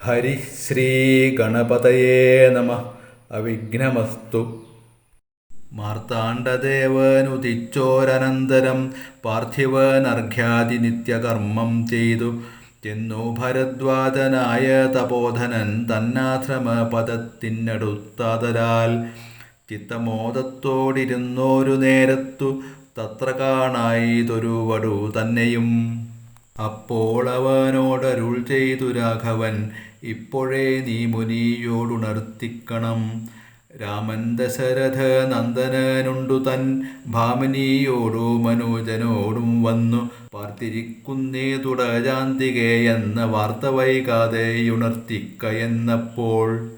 ഹരി ശ്രീ ഗണപതയേ നമഃ. അവിഘ്നമസ്തു. മാർത്താണ്ഡദേവനുദിച്ചോരനന്തരം പാർത്ഥിവനർഘ്യാതി നിത്യകർമ്മം ചെയ്തു ചെന്നു ഭരദ്വാജനായ തപോധനൻ തന്നാശ്രമപദത്തിനടുത്താതരാൽ ചിത്തമോദത്തോടിരുന്നോരു നേരത്തു തത്ര കാണായിതൊരു വടു തന്നെയും. അപ്പോൾ അവനോടരുൾ ചെയ്തു രാഘവൻ, ഇപ്പോഴേ നീ മുനിയോടുണർത്തിക്കണം. രാമൻ ദശരഥ നന്ദനനുണ്ടു തൻ ഭാമിനിയോടും മനുജനോടും വന്നു പാർത്തിരിക്കുന്നേ തുടജാന്തികെ എന്ന വാർത്ത വൈകാതെയുണർത്തിക്ക എന്നപ്പോൾ.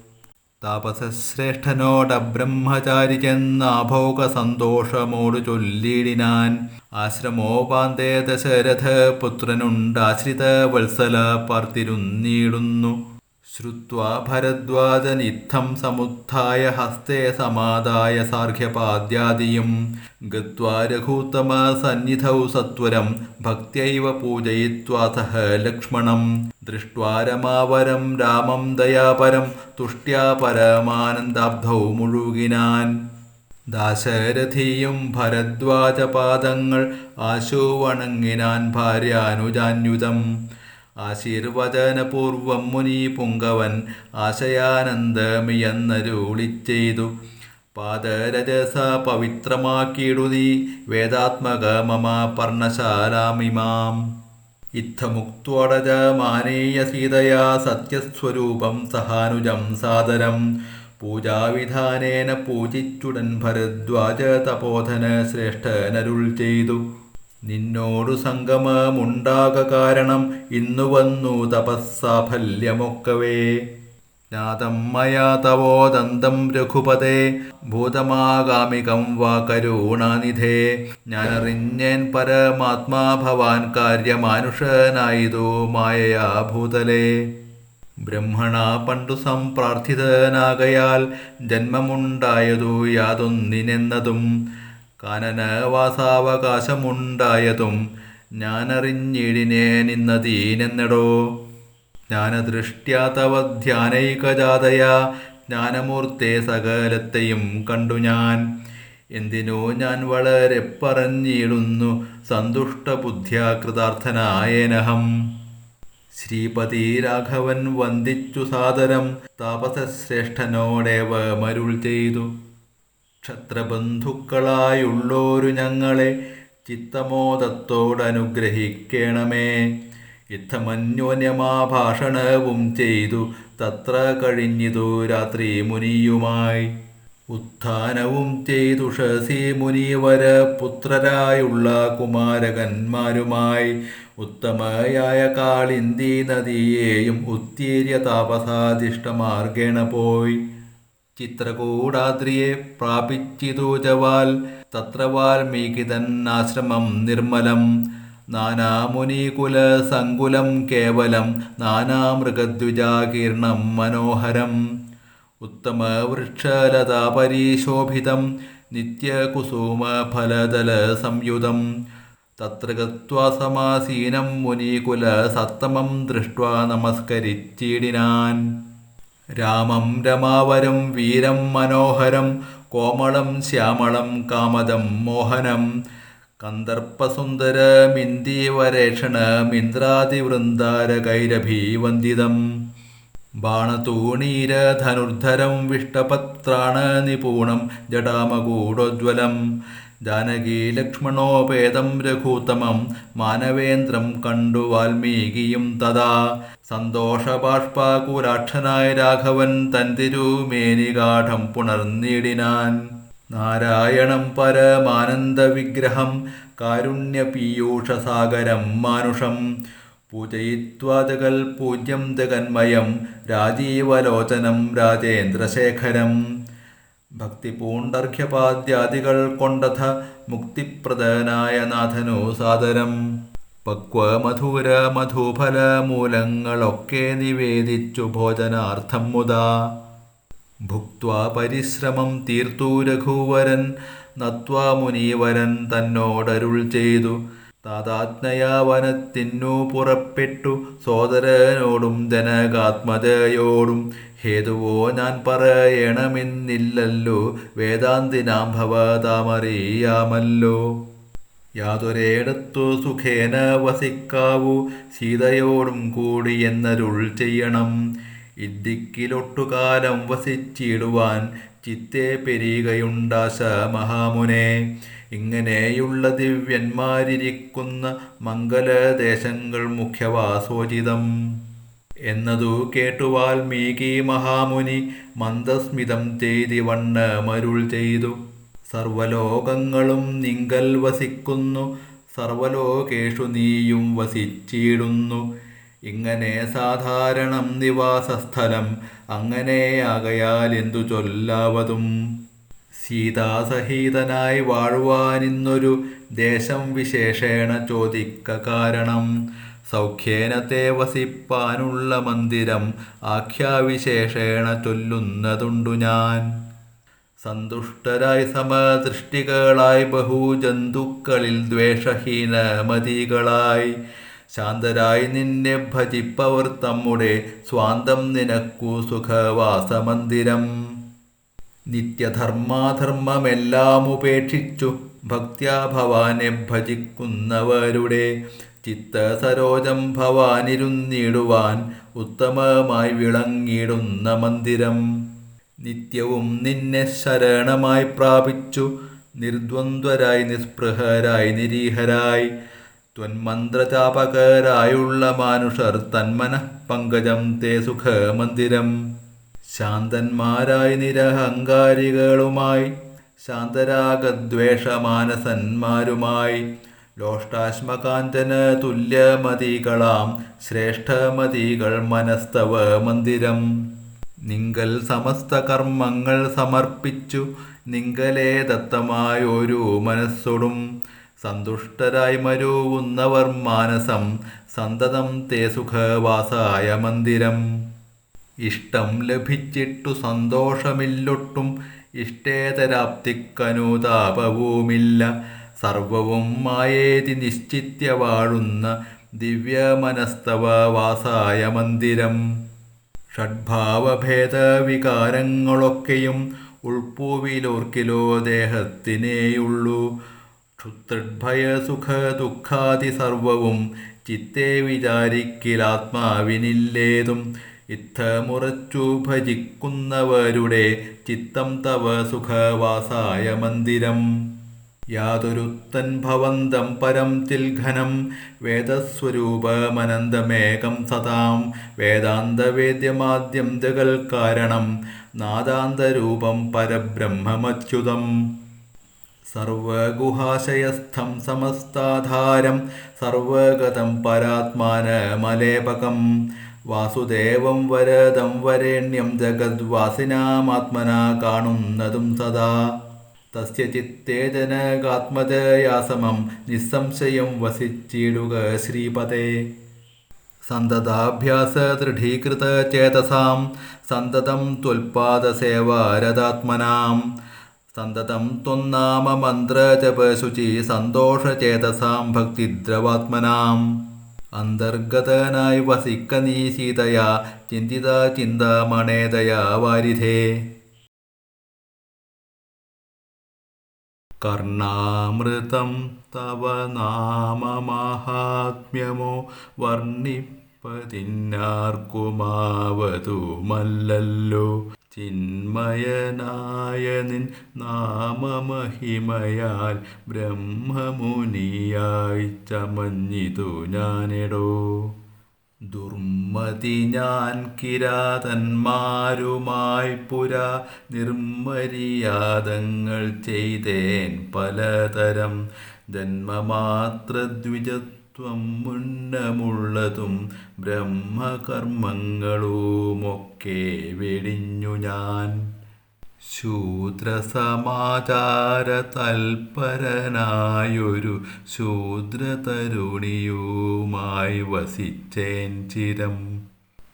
താപസശ്രേഷ്ഠനോടബ്രഹ്മചാരി ചെന്നാഭോഗ സന്തോഷമോടു ചൊല്ലിടിനാൻ. ആശ്രമോപാന്തേ ദശരഥ പുത്രനുണ്ടാശ്രിത വത്സല പാർത്തിരുന്നിടുന്നു. ശ്രുത്വാ ഭരദ്വാജനിത്തം സമുത്ഥായ ഹസ്തേ സമാദായ സാർഘ്യപാദ്യാദിയും ഗത്വാ രഘൂത്തമ സന്നിധൗ സത്വരം ഭക്ത്യൈവ പൂജയിത്വാസഹ ലക്ഷ്മണം. ദൃഷ്ട്വാ രമാവരം രാമം ദയാപരം തുഷ്ട്യാ പരമാനന്ദാബ്ധൗ മുഴുകിനാൻ. ദാശരഥിയും ഭരദ്വാജപാദങ്ങൾ ആശു വണങ്ങിനാൻ ഭാര്യാനുജാന്യുതം. ആശീർവചനപൂർവം മുനി പുങ്കവൻ ആശയാനന്ദമിയെന്നരുളിച്ചെയ്തു. പാദരജസ പവിത്രമാക്കിയിടു നീ വേദാത്മക മമ പർണശാലാമിമാം. ഇത്തമുക്തോടജ മാനേയ സീതയാ സത്യസ്വരൂപം സഹാനുജം സാദരം. പൂജാവിധാനേന പൂജിച്ചുടൻ ഭരദ്വാജ തപോധന ശ്രേഷ്ഠനരുൾ ചെയ്തു. നിന്നോടു സംഗമമുണ്ടാക കാരണം ഇന്നു വന്നു തപസ്സാഫല്യമൊക്കവേ. ജ്ഞാതം മയാ തവോദന്തം രഘുപതേ ഭൂതമാഗാമികം വാ കരുണാനിധേ. ഞാനറിഞ്ഞേൻ പരമാത്മാ ഭവാൻ കാര്യമാനുഷനായിതു മായയാ ഭൂതലേ. ബ്രഹ്മണ പണ്ടു സംപ്രാർത്ഥിതനാകയാൽ ജന്മമുണ്ടായതു യാതൊന്നിനെന്നതും കാനനവാസാവകാശമുണ്ടായതും ഞാനറിഞ്ഞിടിനേനിന്നതീനെന്നടോ. ജ്ഞാനദൃഷ്ട്യാ തവ ധ്യാനൈകജാതയാ ജ്ഞാനമൂർത്തേ സകലത്തെയും കണ്ടു ഞാൻ. എന്തിനോ ഞാൻ വളരെ പറഞ്ഞിടുന്നു സന്തുഷ്ടബുദ്ധ്യാ കൃതാർത്ഥനായേനഹം. ശ്രീപതി രാഘവൻ വന്ദിച്ചു സാദരം താപസശ്രേഷ്ഠനോടേവ മരുൾ ചെയ്തു. ക്ഷത്രബന്ധുക്കളായുള്ളോരു ഞങ്ങളെ ചിത്തമോദത്തോടനുഗ്രഹിക്കണമേ. യുദ്ധമന്യോന്യമാഭാഷണവും ചെയ്തു തത്ര കഴിഞ്ഞിതു രാത്രി മുനിയുമായി. ഉത്ഥാനവും ചെയ്തുഷസി മുനിവര പുത്രരായുള്ള കുമാരകന്മാരുമായി. ഉത്തമയായ കാളിന്ദി നദിയെയും ഉത്തീര്യ താപസാദിഷ്ടമാർഗേണ പോയി. ചിത്രകൂടാദ്രിയെ പ്രാപിച്ചിതു ജവാൽ തത്ര വാൽമീകിതൻ ആശ്രമം നിർമ്മലം. നാനാമുനികുല സങ്കുലം കേവലം നാനാമൃഗദ്വിജാകീർണം മനോഹരം. ഉത്തമവൃക്ഷലതാപരിശോഭിതം നിത്യകുസുമ ഫലദല സംയുതം. തത്ര ഗത്വാ സമാസീനം മുനികുല സത്തമം ദൃഷ്ട്വാ നമസ്കരിച്ചിടിനാൻ. രാമം രമാവരം വീരം മനോഹരം കോമളം ശ്യാമളം കാമദം മോഹനം. കന്ദർപ്പസുന്ദരമിന്ദീവരേഷണമിന്ദ്രാതിവൃന്ദാരകൈരഭീവന്ദിതം. ബാണതൂണീരധനുർധരം വിഷ്ടപത്രാണനിപൂണം ജടാമകൂടോജ്വലം. ജാനകീലക്ഷ്മണോപേതം രഘൂത്തമം മാനവേന്ദ്രം കണ്ടു വാൽമീകിയും തഥാ. സന്തോഷബാഷ്പാകുലാക്ഷനായ രാഘവൻ തൻ തിരുമേനിഗാഠം പുണർന്നിടിനാൻ. നാരായണം പരമാനന്ദവിഗ്രഹം കാരുണ്യപീയൂഷസാഗരം മാനുഷം. പൂജയിത്വാ ജഗൽ പൂജ്യം ജഗന്മയം രാജീവലോചനം രാജേന്ദ്രശേഖരം. ഭക്തിപൂണ്ടർഘ്യപാദ്യാദികൾ കൊണ്ടഥ മുക്തിപ്രദനായ നാഥനു സാദരം. പക്വമധുര മധുഫലമൂലങ്ങളൊക്കെ നിവേദിച്ചു ഭോജനാർത്ഥം മുദാ. ഭുക്ത്വാ പരിശ്രമം തീർത്തു രഘുവരൻ നത്വാ മുനീവരൻ തന്നോടരുൾ ചെയ്തു. താതാജ്ഞയാ വനത്തിനു പുറപ്പെട്ടു സോദരനോടും ജനകാത്മജയോടും. ഹേതുവോ ഞാൻ പറയണമെന്നില്ലല്ലോ, വേദാന്തിനാം ഭവതാമറിയാമല്ലോ. യാതൊരേടത്തു സുഖേന വസിക്കാവൂ, സീതയോടും കൂടി എന്നരുൾ ചെയ്യണം. ഇദ്ദിക്കിലൊട്ടുകാലം വസിച്ചിടുവാൻ ചിത്തെ പെരികയുണ്ടാശ മഹാമുനെ. ഇങ്ങനെയുള്ള ദിവ്യന്മാരിരിക്കുന്ന മംഗലദേശങ്ങൾ മുഖ്യവാസോചിതം എന്നതു കേട്ടു വാൽമീകി മഹാമുനി മന്ദസ്മിതം ചെയ്തിവണ്ണമരുൾ ചെയ്തു. സർവലോകങ്ങളും നിങ്കൽ വസിക്കുന്നു, സർവലോകേഷു നീയും വസിച്ചിടുന്നു. ഇങ്ങനെ സാധാരണം നിവാസസ്ഥലം, അങ്ങനെയാകയാൽ എന്തു ചൊല്ലാവതും. സീതാസഹിതനായി വാഴുവാനിന്നൊരു ദേശം വിശേഷേണ ചോദിക്ക കാരണം. സൗഖ്യേന തേ വസിപ്പാനുള്ള മന്ദിരം ആഖ്യാവിശേഷേണ ചൊല്ലുന്നതുണ്ടു ഞാൻ. സന്തുഷ്ടരായി സമദൃഷ്ടികളായി ബഹുജന്തുക്കളിൽ ദ്വേഷഹീനമതികളായി ശാന്തരായി നിന്നെ ഭജിപ്പവർ തമ്മുടെ സ്വാന്തം നിനക്കു സുഖവാസമന്ദിരം. നിത്യധർമാധർമ്മമെല്ലാം ഉപേക്ഷിച്ചു ഭക്ത്യാ ഭവാനെ ഭജിക്കുന്നവരുടെ ചിത്തസരോജം ഭവാനിരുന്നിടുവാൻ ഉത്തമമായി വിളങ്ങിടുന്ന മന്ദിരം. നിത്യവും നിന്നെ ശരണമായി പ്രാപിച്ചു നിർദ്വന്ദ്വരായി നിസ്പൃഹരായി നിരീഹരായി ത്വന്മന്ത്രചാപകരായുള്ള മാനുഷർ തന്മനഃ പങ്കജം തേ സുഖമന്ദിരം. ശാന്തന്മാരായി നിരഹങ്കാരികളുമായി ശാന്തരാഗദ്വേഷമാനസന്മാരുമായി ലോഷ്ടാശ്മകാഞ്ചന തുല്യമതികളാം ശ്രേഷ്ഠമതികൾ മനസ്തവ മന്ദിരം. നിങ്കൽ സമസ്ത കർമ്മങ്ങൾ സമർപ്പിച്ചു നിങ്കലേ ദത്തമായൊരു മനസ്സൊടും സന്തുഷ്ടരായി മരുവുന്നവർ മാനസം സന്തതം തേ സുഖവാസായ മന്ദിരം. ഇഷ്ടം ലഭിച്ചിട്ടു സന്തോഷമില്ലൊട്ടും ഇഷ്ടേതരാപ്തിക്കനുതാപവുമില്ല സർവവും മായേതി നിശ്ചിത്യ വാഴുന്ന ദിവ്യമനസ്തവ വാസായ മന്ദിരം. ഷഡ്ഭാവഭേദ വികാരങ്ങളൊക്കെയും ഉൾപ്പൂവിലോർക്കിലോ ദേഹത്തിനേയുള്ളൂ. ക്ഷുത്രിഭയ സുഖ ദുഃഖാദി സർവവും ചിത്തെ വിചാരിക്കിലാത്മാവിനില്ലേതും. ഇത്തമുറച്ചു ഭജിക്കുന്നവരുടെ ചിത്തം തവ സുഖവാസായ മന്ദിരം. യാതൊരുത്തൻ ഭവന്തം പരം ചിൽഘനം വേദസ്വരൂപമനന്തമേകം സതാം. വേദാന്തവേദ്യമാദ്യം ജഗൽ കാരണം നാദാന്തരൂപം പരബ്രഹ്മമച്യുതം. സർവഗുഹാശയസ്ഥം സമസ്താധാരം സർവഗതം പരാത്മാനമലേപകം. വാസുദേവം വരദം വരേണ്യം ജഗദ്വാസിനാമാത്മനാ കാണുന്നതും സദാ. തസ്യ ചിത്തേ ജനകാത്മജയാ സമം നിസ്സംശയം വസിച്ചിടുക ശ്രീപദേ. സന്തതാഭ്യാസ ദൃഢീകൃത ചേതസാം സന്തതം ത്വൽപാദസേവാരതാത്മനാം. സന്തതം ത്വന്നാമ മന്ത്രജപശുചി സന്തോഷചേതസാം ഭക്തിദ്രവാത്മനാം. അന്തർഗതനായി വസിക്ക നീ സീതയാ ചിന്തിത ചിന്താമണേദയാ വാരിധേ. കർണാമൃതം തവ നാമമാഹാത്മ്യമോ വർണ്ണിപ്പതിന്നാർക്കുമാവതുമല്ലല്ലോ. ചിന്മയനായ നിൻ നാമമഹിമയാൽ ബ്രഹ്മമുനിയായി ചമഞ്ഞിതു ഞാനെടോ. ദുർമതി ഞാൻ കിരാതന്മാരുമായി പുരാ നിർമര്യാദങ്ങൾ ചെയ്തേൻ പലതരം. ജന്മമാത്രദ്വിജത്വം മുന്നമുള്ളതും ബ്രഹ്മകർമ്മങ്ങളുമൊക്കെ വെടിഞ്ഞു ഞാൻ. ശൂദ്രസമാചാര തൽപരനായൊരു ശൂദ്രതരുണിയുമായി വസിച്ചേൻ ചിരം.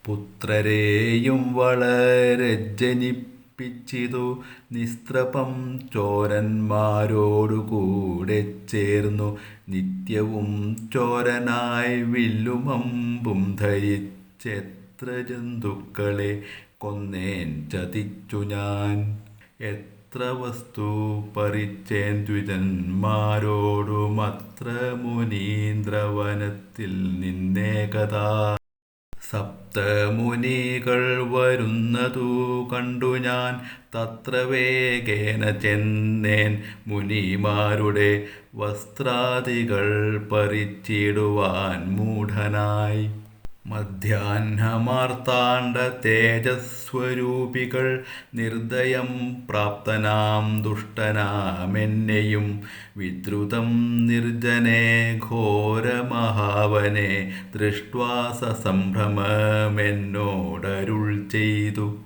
പുത്രരെയും വളരെ ജനിപ്പിച്ചിട്ടു കൽപ്പിച്ചിതു നിസ്ത്രപം ചോരന്മാരോടുകൂടെ ചേർന്നു നിത്യവും ചോരനായി വില്ലുമമ്പും ധരിച്ചെത്ര ജന്തുക്കളെ കൊന്നേൻ ചതിച്ചു ഞാൻ. എത്ര വസ്തു പറിച്ചേൻ ദ്വിജന്മാരോടുമത്ര മുനീന്ദ്രവനത്തിൽ നിന്നേകഥാ. സപ്തമുനികൾ വരുന്നതു കണ്ടു ഞാൻ തത്ര വേഗേന ചെന്നേൻ മുനിമാരുടെ വസ്ത്രാദികൾ പറിച്ചിടുവാൻ മൂഢനായി. മധ്യാഹ്നമാർത്താണ്ഡ തേജസ്വരൂപികൾ നിർദ്ദയം പ്രാപ്തനാം ദുഷ്ടനാമെന്നെയും വിദ്രുതം നിർജ്ജനെ ഘോരമഹാവനെ ദൃഷ്ട്വാ സസംഭ്രമമെന്നോടരുൾ ചെയ്തു.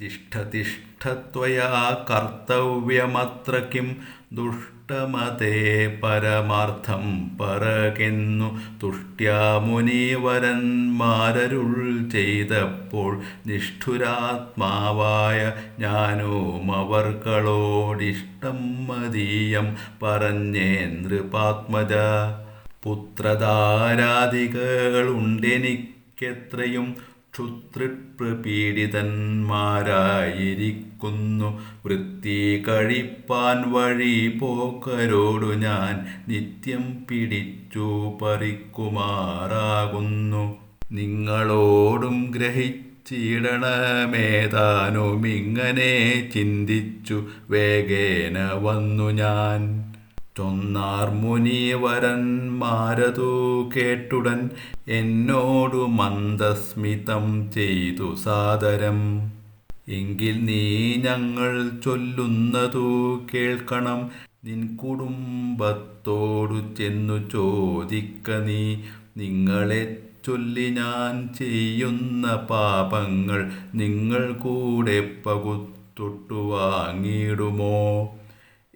തിഷ്ഠ തിഷ്ഠ ത്വയാ കർത്തവ്യമത്ര കിം ദുഷ്ടമതേ പരമാർത്ഥം പറകെന്നു തുഷ്ട്യാ മുനിവരന്മാരരുൾ ചെയ്തപ്പോൾ നിഷ്ഠുരാത്മാവായ ഞാനും അവർകളോടിഷ്ടം മതീയം പറഞ്ഞേൻ നൃപാത്മജ. പുത്രധാരാദികളുണ്ടെനിക്കെത്രയും ക്ഷുത്രിപ്രപീഡിതന്മാരായിരിക്കുന്നു. വൃത്തി കഴിപ്പാൻ വഴി പോക്കരോടു ഞാൻ നിത്യം പിടിച്ചു പറിക്കുമാറാകുന്നു. നിങ്ങളോടും ഗ്രഹിച്ചിടണമേതാനും ഇങ്ങനെ ചിന്തിച്ചു വേഗേന വന്നു ഞാൻ. ചൊന്നാർ മുനിവരന്മാരതു കേട്ടുടൻ എന്നോടു മന്ദസ്മിതം ചെയ്തു സാദരം. എങ്കിൽ നീ ഞങ്ങൾ ചൊല്ലുന്നതു കേൾക്കണം. നിൻ കുടുംബത്തോടു ചെന്നു ചോദിക്ക നീ. നിങ്ങളെ ചൊല്ലി ഞാൻ ചെയ്യുന്ന പാപങ്ങൾ നിങ്ങൾ കൂടെ പകുത്തൊട്ടു വാങ്ങിയിടുമോ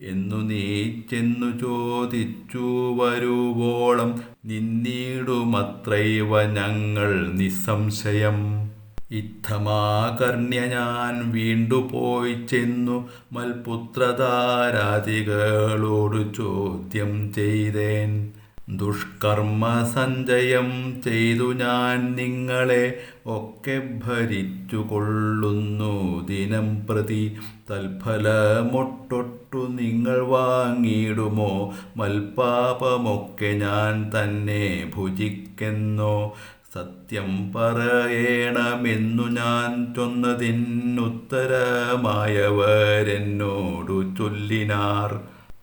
എന്നു നീ ചെന്നു ചോദിച്ചു വരുവോളം നിന്നീടുമത്രൈവ ഞങ്ങൾ നിസ്സംശയം. ഇത്തമാകർണ്യ ഞാൻ വീണ്ടുപോയി ചെന്നു മൽപുത്രധാരാദികളോടു ചോദ്യം ചെയ്തേൻ. ദുഷ്കർമ്മ സഞ്ചയം ചെയ്തു ഞാൻ നിങ്ങളെ ഒക്കെ ഭരിച്ചു കൊള്ളുന്നു ദിനം പ്രതി. തൽഫലമൊട്ടൊട്ടു നിങ്ങൾ വാങ്ങിയിടുമോ മൽപാപമൊക്കെ ഞാൻ തന്നെ ഭുജിക്കെന്നോ. സത്യം പറയണമെന്നു ഞാൻ ചൊന്നതിനുത്തരമായവരെന്നോടു ചൊല്ലിനാർ.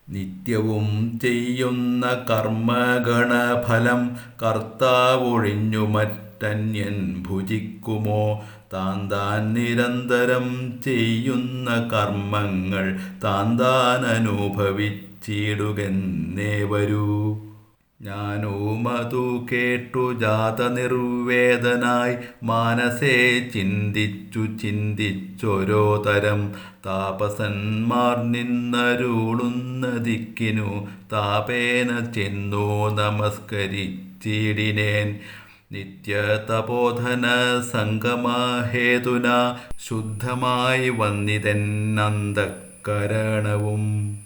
നിത്യവും ചെയ്യുന്ന കർമ്മഗണഫലം കർത്താവൊഴിഞ്ഞു മറ്റന്യൻ ഭുജിക്കുമോ. താൻ നിരന്തരം ചെയ്യുന്ന കർമ്മങ്ങൾ താൻ അനുഭവിച്ചിടുകെന്നേ വരൂ. ഞാനുമതു കേട്ടു ജാതനിർവേദനായി മാനസേ ചിന്തിച്ചോരോ തരം. താപസന്മാർ നിന്നരുളുന്ന ദിക്കിനു താപേന ചെന്നു നമസ്കരിച്ചിടിനേൻ. നിത്യതപോധന സംഗമഹേതുന ശുദ്ധമായി വന്നിതെന്നന്തഃകരണവും.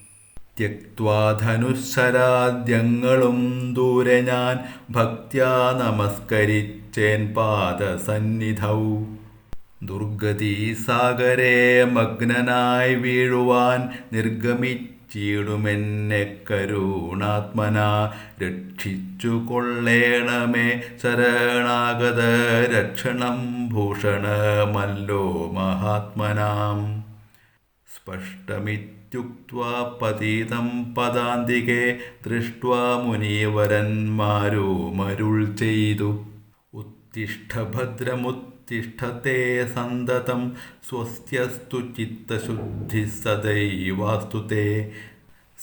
ത്യക്ത്വാ ധനുശരാദ്യങ്ങളും ദൂരെ ഞാൻ ഭക്ത്യാ നമസ്കരിച്ചേൻ പാദസന്നിധൗ. ദുർഗതി സാഗരേ മഗ്നനായി വീഴുവാൻ നിർഗമിച്ചിടുമെന്നെ കരുണാത്മനാ. രക്ഷിച്ചു കൊള്ളേണമേ ശരണാഗത രക്ഷണം ഭൂഷണമല്ലോ മഹാത്മനാം. സ്പഷ്ടമിത്യുക്ത്വാ പതിതം പദാന്തികേ ദൃഷ്ട്വാ മുനീവരന്മാരുമരുൾ ചെയ്തു. ഉത്തിഷ്ഠ ഭദ്രമുത്തിഷ്ഠത്തെ സന്തതം സ്വസ്ത്യസ്തു ചിത്തശുദ്ധി സദൈവാസ്തു തേ.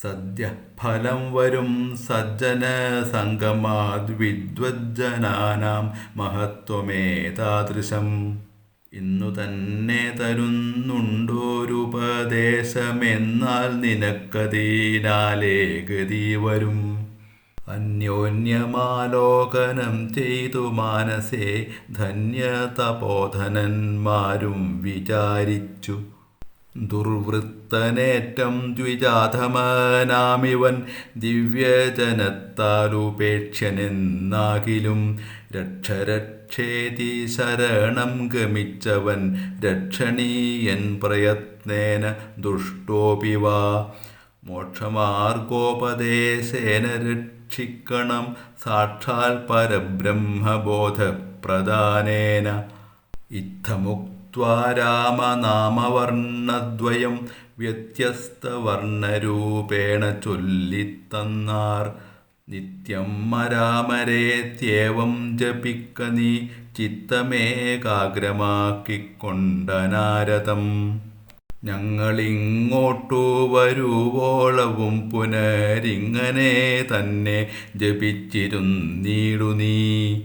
സദ്യ ഫലം വരും സജ്ജന സംഗമാദ് വിദ്വജ്ജനാനാം മഹത്വമേതാദൃശം. ഇന്നു തന്നെ തരുന്നുണ്ടോരുപദേശമെന്നാൽ നിനക്കതിനാലേ ഗതി വരും. അന്യോന്യമാലോകനം ചെയ്തു മാനസേ ധന്യതപോധനന്മാരും വിചാരിച്ചു. ദുർവൃത്തനേറ്റം ദ്വിജാധമനാമിവൻ ദിവ്യജനത്താലുപേക്ഷ്യനെന്നാകിലും രക്ഷരക്ഷേതി ശരണം ഗമിച്ചവൻ രക്ഷണീയൻ പ്രയത്നേന ദുഷ്ടോപി വാ. മോക്ഷമാർഗോപദേശേന രക്ഷിക്കണം സാക്ഷാൽ പരബ്രഹ്മബോധപ്രദാനേന. ഇത്തമുക്ത്വാ രാമനാമവർണ്ണദ്വയം വ്യത്യസ്തവർണ്ണരൂപേണ ചൊല്ലിത്തന്നാർ. നിത്യം രാമരേത്യേവം ജപിക്ക നീ ചിത്തമേകാഗ്രമാക്കിക്കൊണ്ടനാരതം. ഞങ്ങളിങ്ങോട്ടു വരുവോളവും പുനരിങ്ങനെ തന്നെ ജപിച്ചിരുന്നീടു നീ.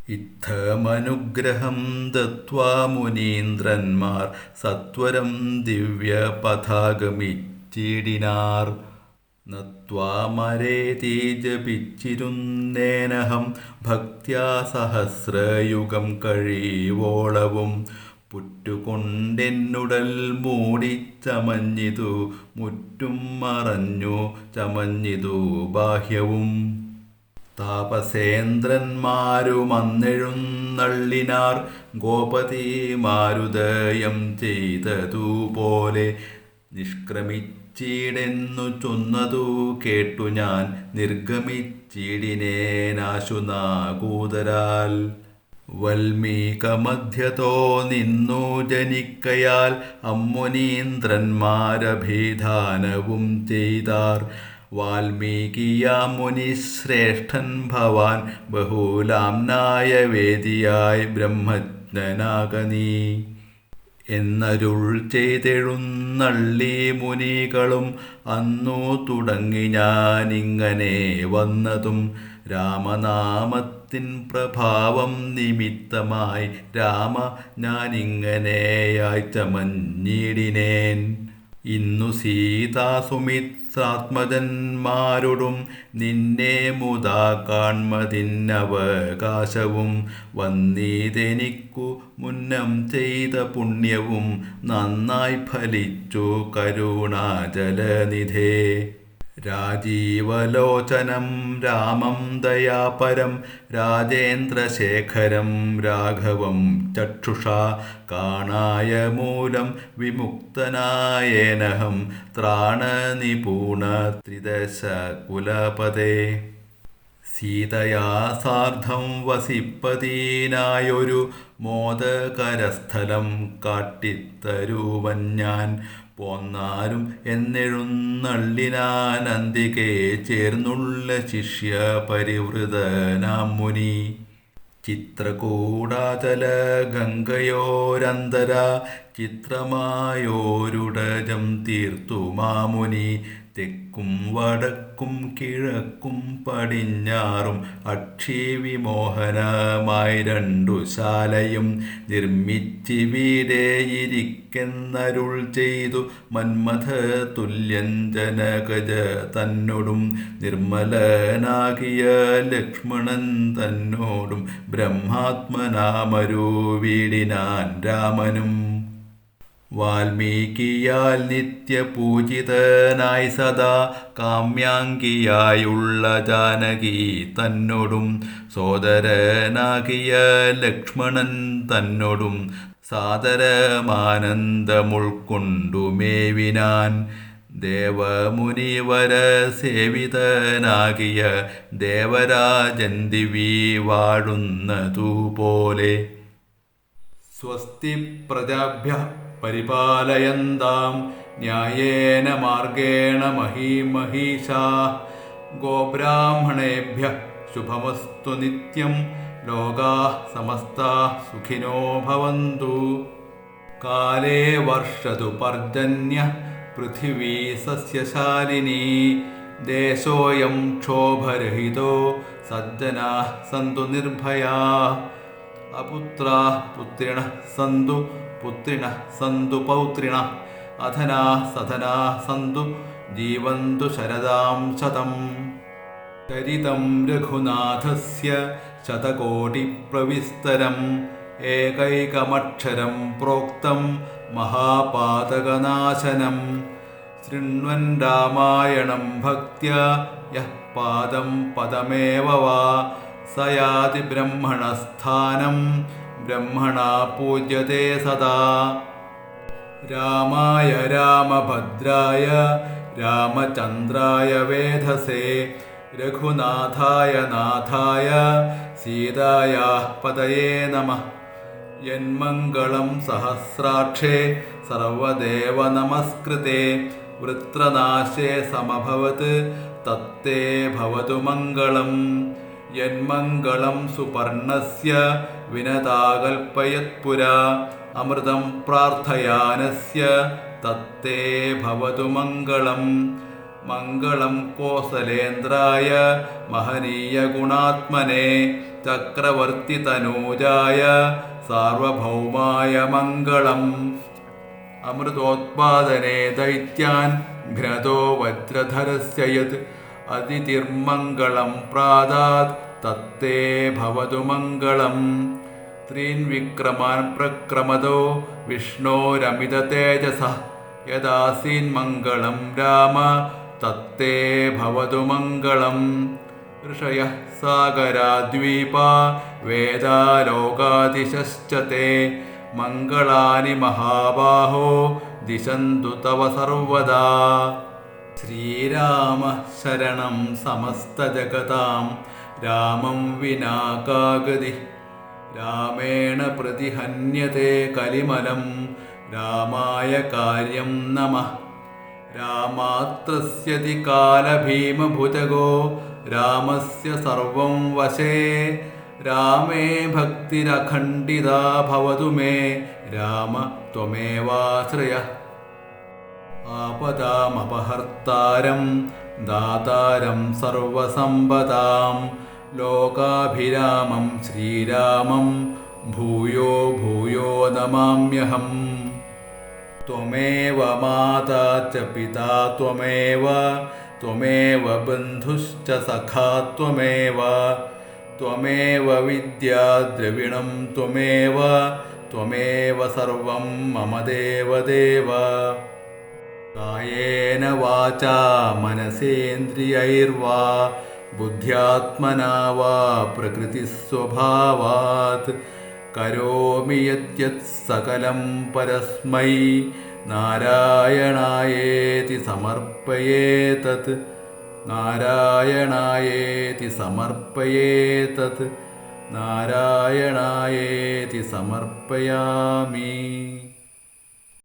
ഇത്തമനുഗ്രഹം ദത്വാ മുനീന്ദ്രന്മാർ സത്വരം ദിവ്യപഥാഗമിച്ചിടിനാർ. നത്വാമരേതി ജപിച്ചിരുന്നേനഹം ഭക്ത്യാ സഹസ്രയുഗം കഴിവോളവും. പുറ്റുകൊണ്ടെന്നുടൽ മൂടി ചമഞ്ഞിതു മുറ്റും മറഞ്ഞു ചമഞ്ഞിതു ബാഹ്യവും. താപസേന്ദ്രന്മാരുമന്നെഴുന്നള്ളിനാർ ഗോപതിമാരുദയം ചെയ്തതുപോലെ. നിഷ്ക്രമിച്ചിടെന്നു ചൊന്നതു കേട്ടു ഞാൻ നിർഗമിച്ചിടിനേനാശുനാകൂതരാൽ. വൽമീകമധ്യതോ നിന്നു ജനിക്കയാൽ അമ്മുനീന്ദ്രന്മാരഭിധാനവും ചെയ്താർ. വാൽമീകിയാം മുനിശ്രേഷ്ഠൻ ഭവാൻ ബഹുലാംനായ വേദിയായി ബ്രഹ്മജ്ഞനാക നീ. എന്നരുൾ ചെയ്തെഴുന്നള്ളി മുനികളും അന്നു തുടങ്ങി ഞാനിങ്ങനെ വന്നതും. രാമനാമത്തിൻ പ്രഭാവം നിമിത്തമായി രാമ ഞാനിങ്ങനെയായി ചമഞ്ഞിടിനേൻ. ഇന്നു സീതാസുമിത്രാത്മജന്മാരോടും നിന്നെ മുതാ കാൺമതിന്നവകാശവും. വന്നീതെനിക്കു മുന്നം ചെയ്ത പുണ്യവും നന്നായി ഫലിച്ചു കരുണാജലനിധേ. രാജീവലോചനം രാമം ദയാപരം രാജേന്ദ്രശേഖരം രാഘവം ചക്ഷുഷാ. കാണായ മൂലം വിമുക്തനായേനഹം ത്രാണനിപൂണ ത്രിദശകുലപതേ. സീതയാ സാർദ്ധം വസിപ്പതിനായൊരു മോദകരസ്ഥലം കാട്ടിത്തരുവൻ ഞാൻ. പോന്നാലും എന്നെഴുന്നള്ളിനാനന്തികെ ചേർന്നുള്ള ശിഷ്യ പരിവൃതനാം മുനി. ചിത്രകൂടാചല ഗംഗയോരന്തര ചിത്രമായോരുടജം തീർത്തു മാമുനി. തെക്കും വടക്കും കിഴക്കും പടിഞ്ഞാറും അക്ഷിവിമോഹനമായി രണ്ടു ശാലയും നിർമ്മിച്ചിവിടെയിരിക്കെന്നരുൾ ചെയ്തു. മന്മഥ തുല്യൻ ജനകജ തന്നോടും നിർമ്മലനാകിയ ലക്ഷ്മണൻ തന്നോടും ബ്രഹ്മാത്മനാമരുവിടിനാൻ രാമനും. വാൽമീകിയാൽ നിത്യപൂജിതനായി സദാ കാമ്യാംഗിയായുള്ള ജാനകി തന്നോടും സോദരനാകിയ ലക്ഷ്മണൻ തന്നോടും സാദരമാനന്ദമുൾക്കൊണ്ടുമേവിനാൻ. ദേവമുനിവര സേവിതനാകിയ ദേവരാജൻ ദിവി വാഴുന്നതുപോലെ. സ്വസ്തി പ്രജാഭ്യഃ പരിപാലയന്താം ന്യായേന മാർഗേണ മഹീമഹീഷാഃ. ഗോബ്രാഹ്മണേഭ്യഃ ശുഭമസ്തു നിത്യം. ലോകാഃ സമസ്താഃ സുഖിനോ ഭവന്തു. കാലേ വർഷതു പർജന്യഃ പൃഥിവീ സസ്യശാലിനീ. ദേശോऽയം ക്ഷോഭരഹിതോ സജ്ജനാഃ സന്തു നിർഭയാഃ. അപുത്രാഃ പുത്രിണഃ സന്തു പുത്രിണഃ സന്തു പൗത്രിണഃ. അധനാഃ സധനാഃ സന്തു ജീവന്തു ശരദാം ശതം. ചരിതം രഘുനാഥസ്യ ശതകോടിപ്രവിസ്തരം ഏകൈകമക്ഷരം പ്രോക്തം മഹാപാതകനാശനം. ശൃണ്വൻ രാമായണം ഭക്ത്യാ യഃ പാദം പദമേവ വാ സ യാതി ബ്രഹ്മണസ്ഥാനം ബ്രഹ്മണാ പൂജ്യതേ സദാ. രാമായ രാമഭദ്രായ രാമചന്ദ്രായ വേധസേ രഘുനാഥായ നാഥായ സീതായാഃ പതയേ നമഃ. യന്മംഗളം സഹസ്രാക്ഷേ സർവദേവ നമസ്കൃതേ വൃത്രനാശേ സമഭവത് തത്തേ ഭവതു മംഗളം. യന്മംഗളം സുപർണസ്യ വിനതാകൽപ്പയത്പുരാ അമൃതം പ്രാർത്ഥയാനസ്യ തത്തേ ഭവതു മംഗളം. മംഗളം കോസലേന്ദ്രായ മഹനീയഗുണാത്മനെ ചക്രവർത്തിതനൂജായ സാർവഭൗമായ മംഗളം. അമൃതോത്പാദനേ ദൈത്യാൻ ഘ്നതോ വജ്രധരസ്യ യത് അതിഥിർമംഗളം പ്രാദാത് തത്തേ ഭവതു മംഗളം. ത്രീൻ വിക്രമാൻ പ്രക്രമതോ വിഷ്ണോരമിത തേജസഃ യദാസീൻ മംഗളം രാമ തത്തേ ഭവതു മംഗളം. ഋഷയഃ സാഗരാദ്വീപാ വേദാലോകാദിശശ്ച തേ മംഗളാനി മഹാബാഹോ ദിശന്തു തവ സർവദാ. ശ്രീരാമ ശരണം സമസ്തജഗതാം രാമം വിനാ കാ ഗതിഃ. രാമേണ പ്രതിഹന്യത്തെ കലിമലം രാമായ കാര്യം നമഃ. രാമാത്രസ്യതി കാലഭീമഭുജഗോ രാമസ്യ സർവം വശേ. രാമേ ഭക്തിരഖണ്ഡിതാ ഭവതു മേ രാമ ത്വമേവാശ്രയഃ. ആപദാമപഹർത്താരം ദാതാരം സർവസമ്പദാം ലോകാഭിരാമം ശ്രീരാമം ഭൂയോ ഭൂയോ നമാമ്യഹം. ത്വമേവ മാതാ ച പിതാ ത്വമേവ ത്വമേവ ബന്ധുശ്ച സഖാ ത്വമേവ ത്വമേവ വിദ്യാ ദ്രവിണം ത്വമേവ ത്വമേവ സർവം മമ ദേവദേവ. കായേന വാചാ മനസേന്ദ്രിയൈർവാ ബുദ്ധ്യാത്മനാ വാ പ്രകൃതിസ്വഭാവാത് കരോമി യദ്യത് സകലം പരസ്മൈ നാരായണായേതി സമർപ്പയേതത് നാരായണായേതി സമർപ്പയേതത് നാരായണായേതി സമർപ്പയാമി.